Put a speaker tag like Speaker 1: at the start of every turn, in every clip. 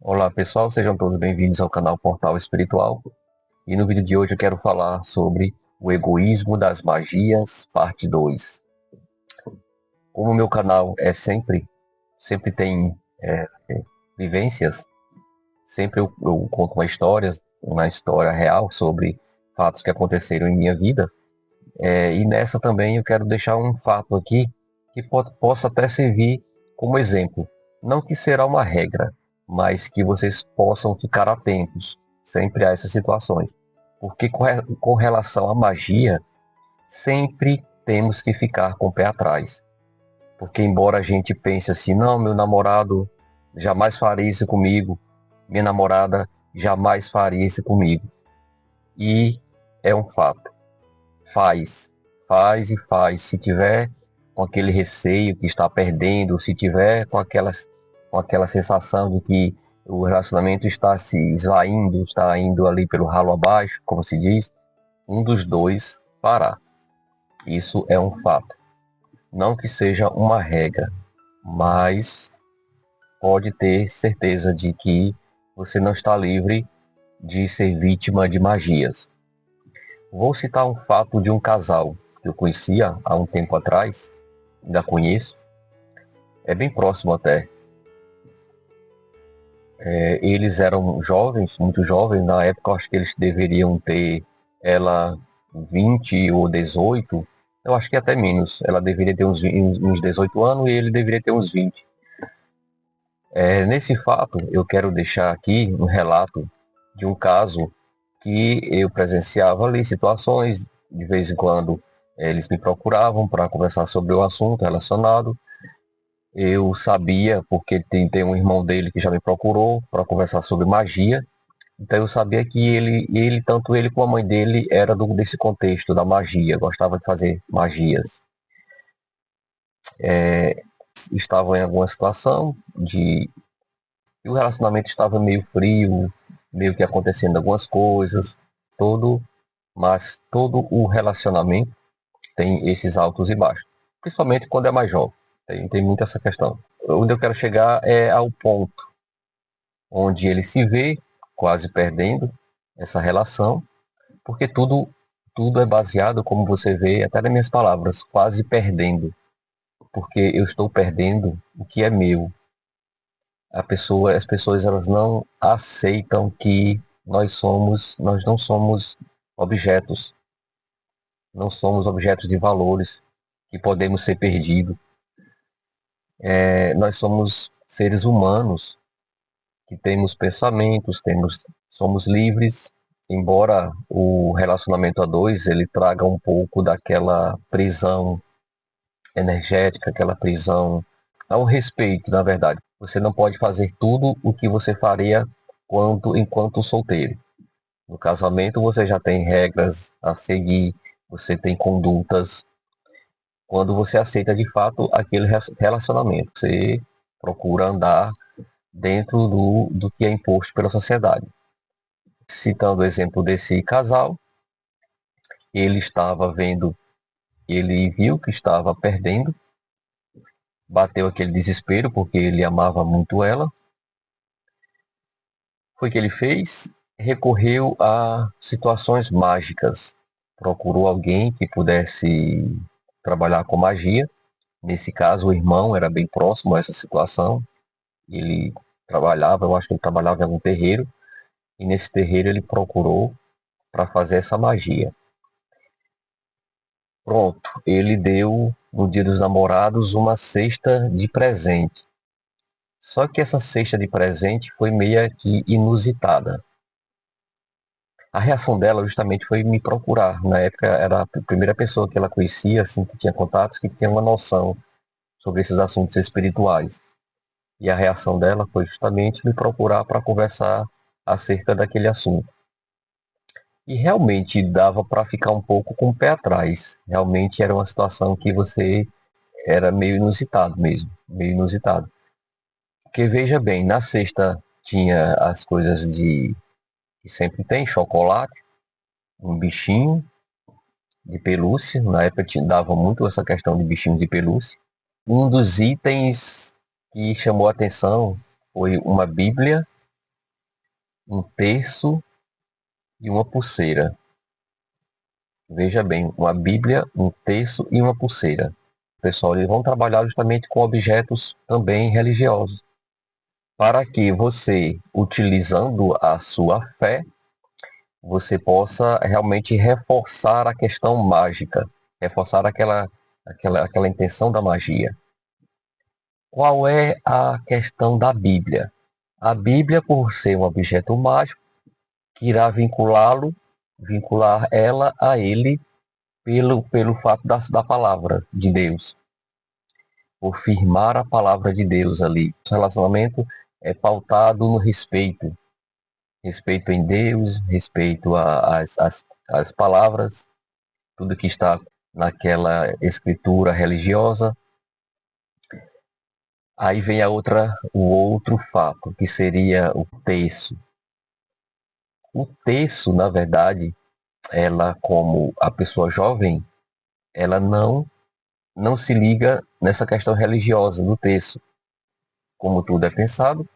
Speaker 1: Olá pessoal, sejam todos bem-vindos ao canal Portal Espiritual. E no vídeo de hoje eu quero falar sobre o egoísmo das magias, parte 2. Como o meu canal sempre tem vivências, sempre eu conto uma história real sobre fatos que aconteceram em minha vida. E nessa também eu quero deixar um fato aqui que possa até servir como exemplo. Não que será uma regra, mas que vocês possam ficar atentos sempre a essas situações. Porque com relação à magia, sempre temos que ficar com o pé atrás. Porque embora a gente pense assim, não, meu namorado jamais faria isso comigo, minha namorada jamais faria isso comigo. E é um fato. Faz, faz e faz. Se tiver com aquele receio que está perdendo, se tiver com aquela sensação de que o relacionamento está se esvaindo, está indo ali pelo ralo abaixo, como se diz, um dos dois parar. Isso é um fato. Não que seja uma regra, mas pode ter certeza de que você não está livre de ser vítima de magias. Vou citar um fato de um casal que eu conhecia há um tempo atrás, ainda conheço, é bem próximo até. Eles eram jovens, muito jovens, na época eu acho que eles deveriam ter ela 20 ou 18, eu acho que até menos. Ela deveria ter uns 18 anos e ele deveria ter uns 20. Nesse fato, eu quero deixar aqui um relato de um caso que eu presenciava ali, situações, de vez em quando eles me procuravam para conversar sobre o assunto relacionado. Eu sabia, porque tem um irmão dele que já me procurou para conversar sobre magia. Então eu sabia que tanto ele como a mãe dele, era desse contexto da magia, gostava de fazer magias. É, Estavam em alguma situação e o relacionamento estava meio frio, meio que acontecendo algumas coisas, todo, mas todo o relacionamento tem esses altos e baixos, principalmente quando é mais jovem. Tem muito essa questão. Onde eu quero chegar é ao ponto onde ele se vê quase perdendo essa relação, porque tudo é baseado, como você vê, até nas minhas palavras, quase perdendo, porque eu estou perdendo o que é meu. As pessoas elas não aceitam que nós não somos objetos, não somos objetos de valores que podemos ser perdidos. Nós somos seres humanos que temos pensamentos, somos livres, embora o relacionamento a dois ele traga um pouco daquela prisão energética, aquela prisão, há um respeito, na verdade. Você não pode fazer tudo o que você faria enquanto solteiro. No casamento você já tem regras a seguir, você tem condutas. Quando você aceita de fato aquele relacionamento, você procura andar dentro do que é imposto pela sociedade. Citando o exemplo desse casal, ele estava vendo, ele viu que estava perdendo, bateu aquele desespero porque ele amava muito ela. Foi que ele fez? Recorreu a situações mágicas. Procurou alguém que pudesse trabalhar com magia. Nesse caso, o irmão era bem próximo a essa situação. Ele trabalhava, eu acho que ele trabalhava em algum terreiro, e nesse terreiro ele procurou para fazer essa magia. Pronto, ele deu no Dia dos Namorados uma cesta de presente. Só que essa cesta de presente foi meio que inusitada. A reação dela justamente foi me procurar. Na época era a primeira pessoa que ela conhecia, assim, que tinha contatos, que tinha uma noção sobre esses assuntos espirituais. E a reação dela foi justamente me procurar para conversar acerca daquele assunto. E realmente dava para ficar um pouco com o pé atrás. Realmente era uma situação que você era meio inusitado mesmo, meio inusitado. Porque veja bem, na sexta tinha as coisas de que sempre tem, chocolate, um bichinho de pelúcia. Na época dava muito essa questão de bichinhos de pelúcia. Um dos itens que chamou a atenção foi uma Bíblia um terço e uma pulseira. Veja bem, uma Bíblia, um terço e uma pulseira. Pessoal, eles vão trabalhar justamente com objetos também religiosos, para que você, utilizando a sua fé, você possa realmente reforçar a questão mágica, reforçar aquela intenção da magia. Qual é a questão da Bíblia? A Bíblia, por ser um objeto mágico, que irá vincular ela a ele pelo fato da palavra de Deus, por firmar a palavra de Deus ali. O relacionamento é pautado no respeito, respeito em Deus, respeito às palavras, tudo que está naquela escritura religiosa. Aí vem o outro fato, que seria o terço. O terço, na verdade, ela, como a pessoa jovem, ela não se liga nessa questão religiosa do terço. Como tudo é pensado,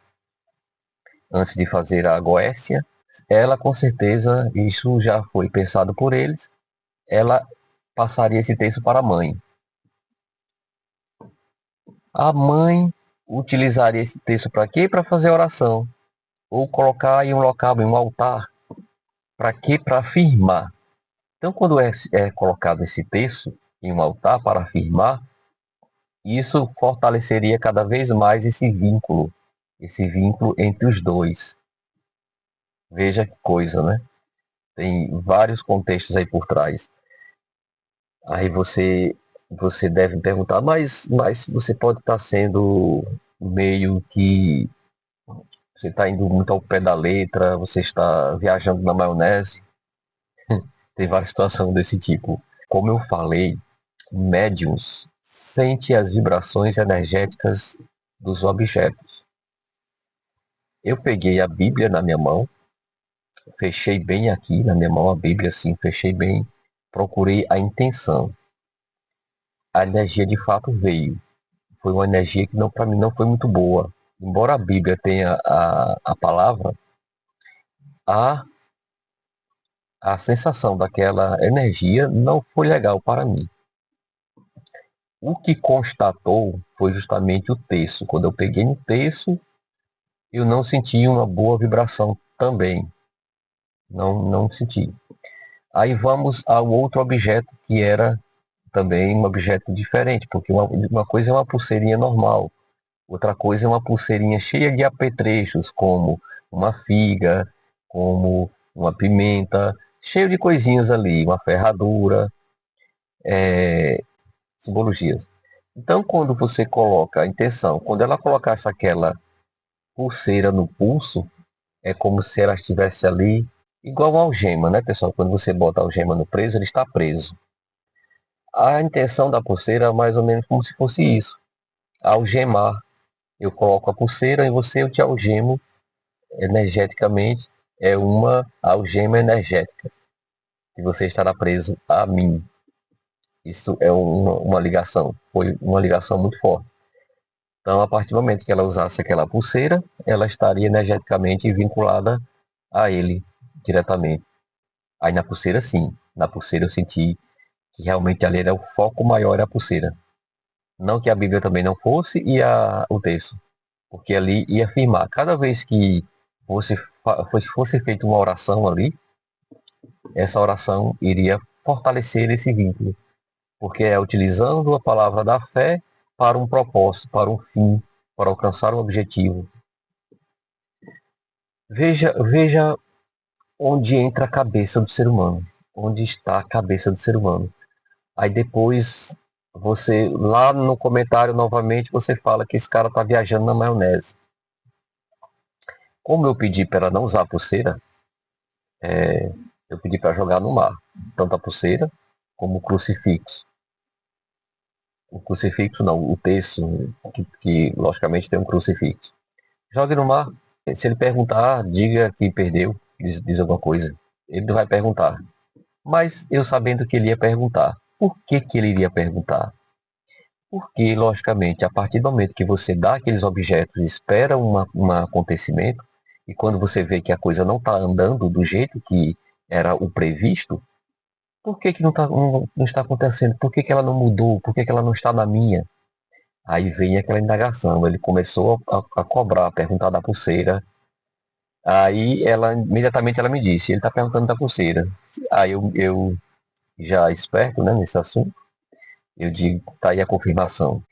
Speaker 1: antes de fazer a goécia, ela com certeza, isso já foi pensado por eles, ela passaria esse terço para a mãe. A mãe utilizaria esse terço para quê? Para fazer oração. Ou colocar em um local, em um altar. Para quê? Para afirmar. Então, quando é colocado esse terço em um altar para afirmar, isso fortaleceria cada vez mais esse vínculo entre os dois. Veja que coisa, né? Tem vários contextos aí por trás. Aí você deve perguntar, mas você pode estar sendo meio que você está indo muito ao pé da letra, você está viajando na maionese. Tem várias situações desse tipo. Como eu falei, médiums sente as vibrações energéticas dos objetos. Eu peguei a Bíblia na minha mão, fechei bem aqui na minha mão a Bíblia, assim, fechei bem, procurei a intenção. A energia de fato veio. Foi uma energia que para mim não foi muito boa. Embora a Bíblia tenha a palavra, a, a sensação daquela energia não foi legal para mim. O que constatou foi justamente o terço. Quando eu peguei no terço, eu não senti uma boa vibração também. Não senti. Aí vamos ao outro objeto que era também um objeto diferente, porque uma coisa é uma pulseirinha normal, outra coisa é uma pulseirinha cheia de apetrechos, como uma figa, como uma pimenta, cheio de coisinhas ali, uma ferradura, simbologias. Então, quando você coloca a intenção, quando ela colocasse aquela pulseira no pulso, é como se ela estivesse ali, igual uma algema, né, pessoal? Quando você bota a algema no preso, ele está preso. A intenção da pulseira é mais ou menos como se fosse isso, algemar. Eu coloco a pulseira em você, eu te algemo energeticamente, é uma algema energética, que você estará preso a mim. Isso é uma ligação, foi uma ligação muito forte. Então, a partir do momento que ela usasse aquela pulseira, ela estaria energeticamente vinculada a ele diretamente. Aí na pulseira, sim. Na pulseira eu senti que realmente ali era o foco maior a pulseira. Não que a Bíblia também não fosse e o texto. Porque ali ia afirmar, cada vez que fosse feita uma oração ali, essa oração iria fortalecer esse vínculo. Porque é utilizando a palavra da fé para um propósito, para um fim, para alcançar um objetivo. Veja onde entra a cabeça do ser humano. Onde está a cabeça do ser humano. Aí depois, você, lá no comentário novamente, você fala que esse cara está viajando na maionese. Como eu pedi para ela não usar a pulseira, eu pedi para jogar no mar. Tanto a pulseira como o crucifixo. O crucifixo não, o terço, que logicamente tem um crucifixo. Jogue no mar. Se ele perguntar, diga que perdeu, diz alguma coisa. Ele não vai perguntar. Mas eu sabendo que ele ia perguntar. Por que ele iria perguntar? Porque, logicamente, a partir do momento que você dá aqueles objetos e espera um acontecimento, E quando você vê que a coisa não está andando do jeito que era o previsto, por que, que não está acontecendo? Por que, que ela não mudou? Por que, que ela não está na minha? Aí vem aquela indagação. Ele começou a cobrar, a perguntar da pulseira. Aí ela imediatamente ela me disse, ele está perguntando da pulseira. Aí eu já esperto, né, nesse assunto, eu digo, tá aí a confirmação.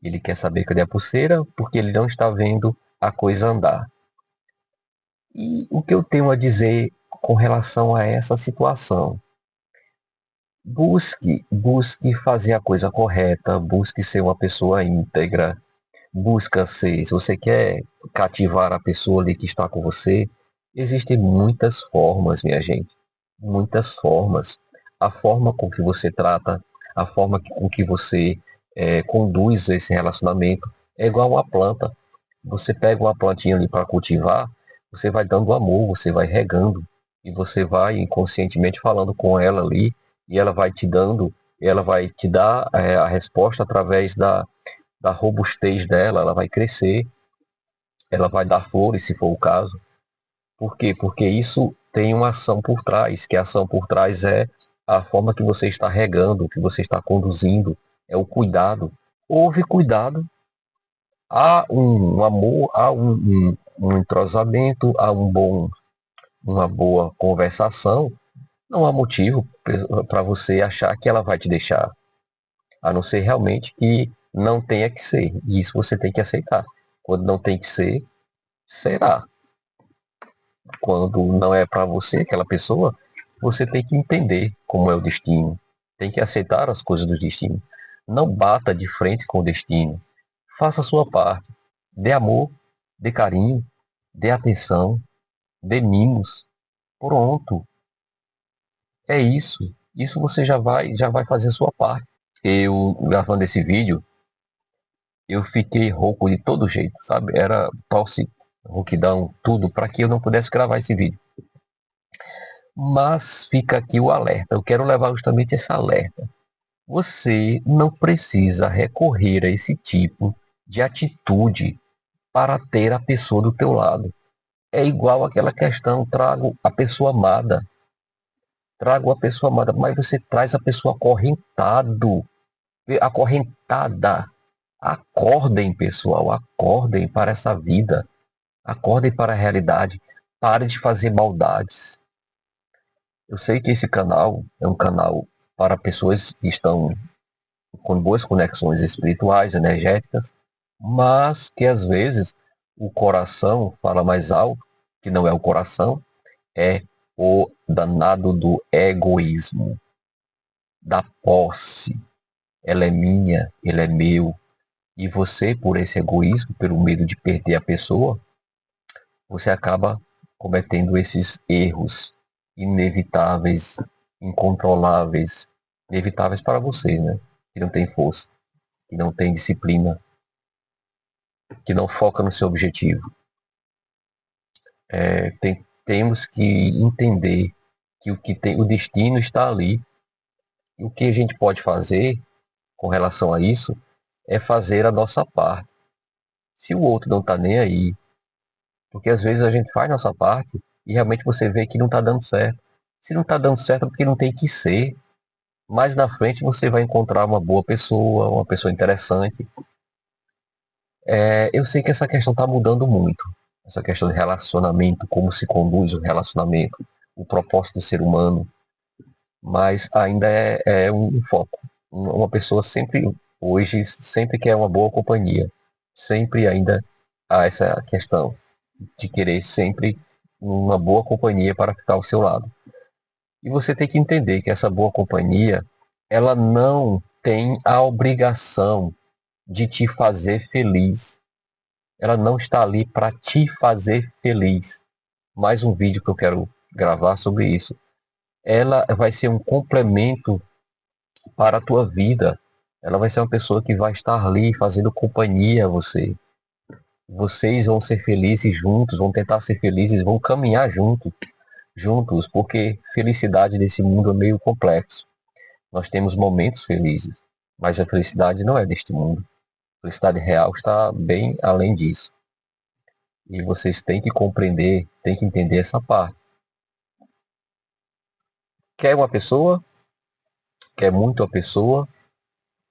Speaker 1: Ele quer saber cadê a pulseira porque ele não está vendo a coisa andar. E o que eu tenho a dizer com relação a essa situação? Busque fazer a coisa correta, busque ser uma pessoa íntegra, busca ser, se você quer cativar a pessoa ali que está com você, existem muitas formas, minha gente, muitas formas. A forma com que você trata, a forma com que você conduz esse relacionamento é igual uma planta. Você pega uma plantinha ali para cultivar, você vai dando amor, você vai regando e você vai inconscientemente falando com ela ali e ela vai te dando, ela vai te dar a resposta através da robustez dela, ela vai crescer, ela vai dar flores, se for o caso. Por quê? Porque isso tem uma ação por trás, que a ação por trás é a forma que você está regando, que você está conduzindo, é o cuidado. Houve cuidado, há um amor, há um entrosamento, há uma boa conversação, não há motivo para você achar que ela vai te deixar, a não ser realmente que não tenha que ser. E isso você tem que aceitar. Quando não tem que ser, será. Quando não é para você, aquela pessoa, você tem que entender como é o destino. Tem que aceitar as coisas do destino. Não bata de frente com o destino. Faça a sua parte. Dê amor, dê carinho, dê atenção, dê mimos. Pronto. É isso. Isso você já vai fazer a sua parte. Eu, gravando esse vídeo, eu fiquei rouco de todo jeito, sabe? Era tosse, rouquidão, tudo, para que eu não pudesse gravar esse vídeo. Mas fica aqui o alerta. Eu quero levar justamente esse alerta. Você não precisa recorrer a esse tipo de atitude para ter a pessoa do teu lado. É igual aquela questão, trago a pessoa amada. Trago a pessoa amada, mas você traz a pessoa acorrentada. Acordem, pessoal, acordem para essa vida. Acordem para a realidade. Pare de fazer maldades. Eu sei que esse canal é um canal para pessoas que estão com boas conexões espirituais, energéticas, mas que às vezes o coração fala mais alto, que não é o coração, é o danado do egoísmo, da posse. Ela é minha, ele é meu. E você, por esse egoísmo, pelo medo de perder a pessoa, você acaba cometendo esses erros inevitáveis, incontroláveis, inevitáveis para você, né? Que não tem força, que não tem disciplina, que não foca no seu objetivo. Temos que entender que o destino está ali. E o que a gente pode fazer com relação a isso é fazer a nossa parte. Se o outro não está nem aí, porque às vezes a gente faz nossa parte e realmente você vê que não está dando certo. Se não está dando certo é porque não tem que ser. Mais na frente você vai encontrar uma boa pessoa, uma pessoa interessante. Eu sei que essa questão está mudando muito. Essa questão de relacionamento, como se conduz o relacionamento, o propósito do ser humano, mas ainda é um foco. Uma pessoa sempre, hoje, sempre quer uma boa companhia. Sempre ainda há essa questão de querer sempre uma boa companhia para ficar ao seu lado. E você tem que entender que essa boa companhia, ela não tem a obrigação de te fazer feliz. Ela não está ali para te fazer feliz. Mais um vídeo que eu quero gravar sobre isso. Ela vai ser um complemento para a tua vida. Ela vai ser uma pessoa que vai estar ali fazendo companhia a você. Vocês vão ser felizes juntos, vão tentar ser felizes, vão caminhar juntos, porque felicidade nesse mundo é meio complexo. Nós temos momentos felizes, mas a felicidade não é deste mundo. A felicidade real está bem além disso. E vocês têm que compreender, têm que entender essa parte. Quer uma pessoa, quer muito a pessoa,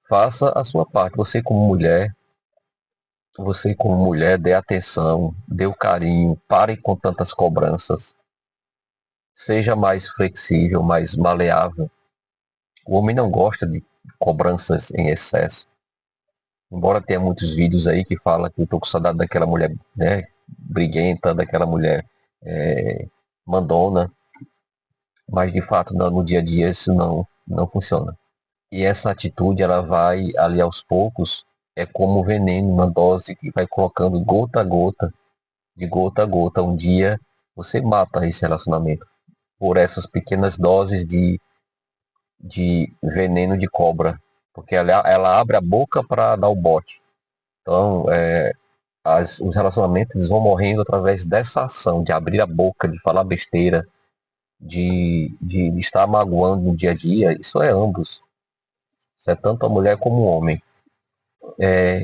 Speaker 1: faça a sua parte. Você como mulher, dê atenção, dê o carinho, pare com tantas cobranças, seja mais flexível, mais maleável. O homem não gosta de cobranças em excesso. Embora tenha muitos vídeos aí que fala que eu tô com saudade daquela mulher, né, briguenta, daquela mulher é, mandona, mas de fato no dia a dia isso não funciona. E essa atitude ela vai ali aos poucos, é como veneno, uma dose que vai colocando gota a gota, de gota a gota. Um dia você mata esse relacionamento por essas pequenas doses de veneno de cobra, porque ela abre a boca para dar o bote. Então, os relacionamentos eles vão morrendo através dessa ação, de abrir a boca, de falar besteira, de estar magoando no dia a dia. Isso é ambos. Isso é tanto a mulher como o homem.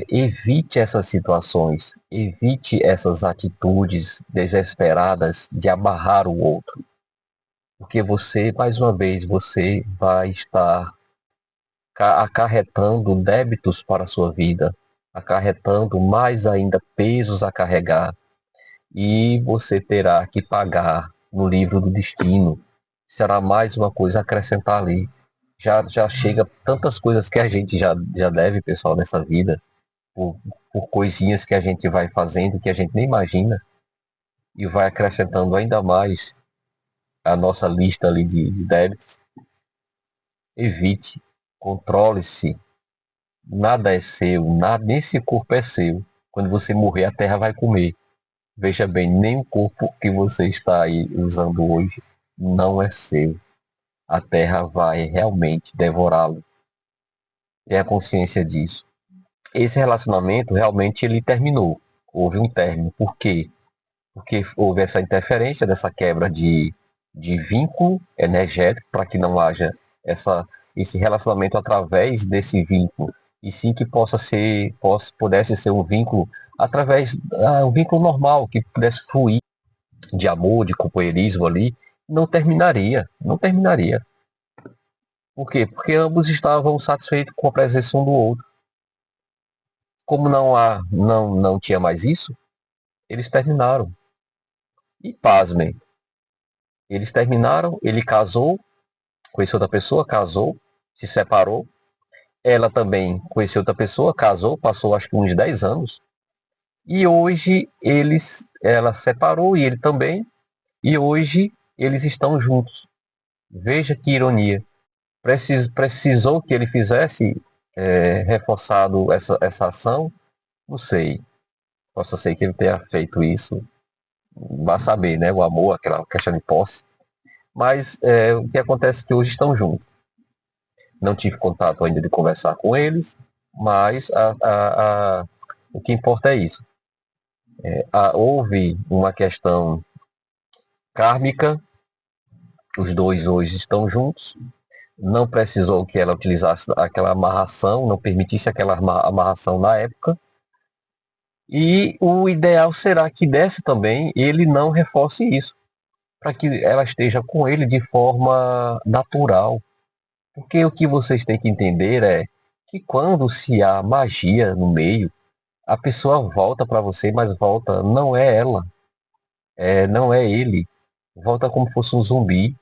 Speaker 1: Evite essas situações, evite essas atitudes desesperadas de amarrar o outro, porque você, mais uma vez, você vai estar acarretando débitos para a sua vida, acarretando mais ainda pesos a carregar, e você terá que pagar no livro do destino. Será mais uma coisa a acrescentar ali. Já chega tantas coisas que a gente já deve, pessoal, nessa vida, por, por coisinhas que a gente vai fazendo que a gente nem imagina, e vai acrescentando ainda mais a nossa lista ali de débitos. Evite, controle-se. Nada é seu, nada, nesse corpo é seu. Quando você morrer, a terra vai comer. Veja bem, nem o corpo que você está aí usando hoje não é seu. A terra vai realmente devorá-lo. Tenha consciência disso. Esse relacionamento realmente ele terminou. Houve um término. Por quê? Porque houve essa interferência, dessa quebra de vínculo energético para que não haja esse relacionamento através desse vínculo, e sim que pudesse ser um vínculo através um vínculo normal, que pudesse fluir de amor, de companheirismo ali, não terminaria. Por quê? Porque ambos estavam satisfeitos com a presença um do outro. Como não tinha mais isso, eles terminaram. E pasmem, eles terminaram, ele casou, conheceu outra pessoa, casou, se separou. Ela também conheceu outra pessoa, casou, passou acho que uns 10 anos. E hoje ela separou e ele também. E hoje eles estão juntos. Veja que ironia. Precisou que ele fizesse reforçado essa ação? Não sei. Possa ser que ele tenha feito isso. Vá saber, né? O amor, aquela questão de posse. Mas o que acontece é que hoje estão juntos. Não tive contato ainda de conversar com eles, mas o que importa é isso. Houve uma questão kármica, os dois hoje estão juntos, não precisou que ela utilizasse aquela amarração, não permitisse aquela amarração na época, e o ideal será que desse também ele não reforce isso, para que ela esteja com ele de forma natural. Porque o que vocês têm que entender é que quando se há magia no meio, a pessoa volta para você, mas volta, não é ela, não é ele. Volta como fosse um zumbi.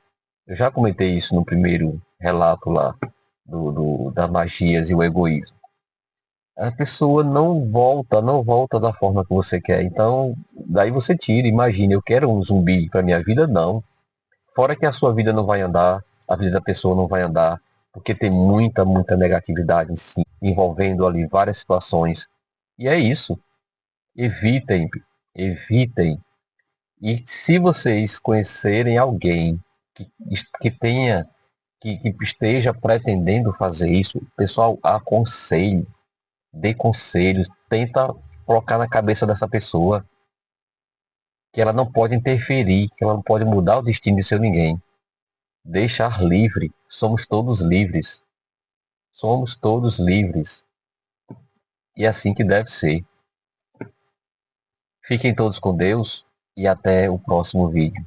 Speaker 1: Eu já comentei isso no primeiro relato lá das magias e o egoísmo. A pessoa não volta da forma que você quer. Então, daí você tira, imagina, eu quero um zumbi para minha vida, não. Fora que a sua vida não vai andar, a vida da pessoa não vai andar, porque tem muita negatividade em si, envolvendo ali várias situações. E é isso. Evitem, evitem. E se vocês conhecerem alguém que, que tenha, que esteja pretendendo fazer isso, pessoal, aconselhe, dê conselhos, tenta colocar na cabeça dessa pessoa que ela não pode interferir, que ela não pode mudar o destino de seu ninguém. Deixar livre, somos todos livres. Somos todos livres. E é assim que deve ser. Fiquem todos com Deus e até o próximo vídeo.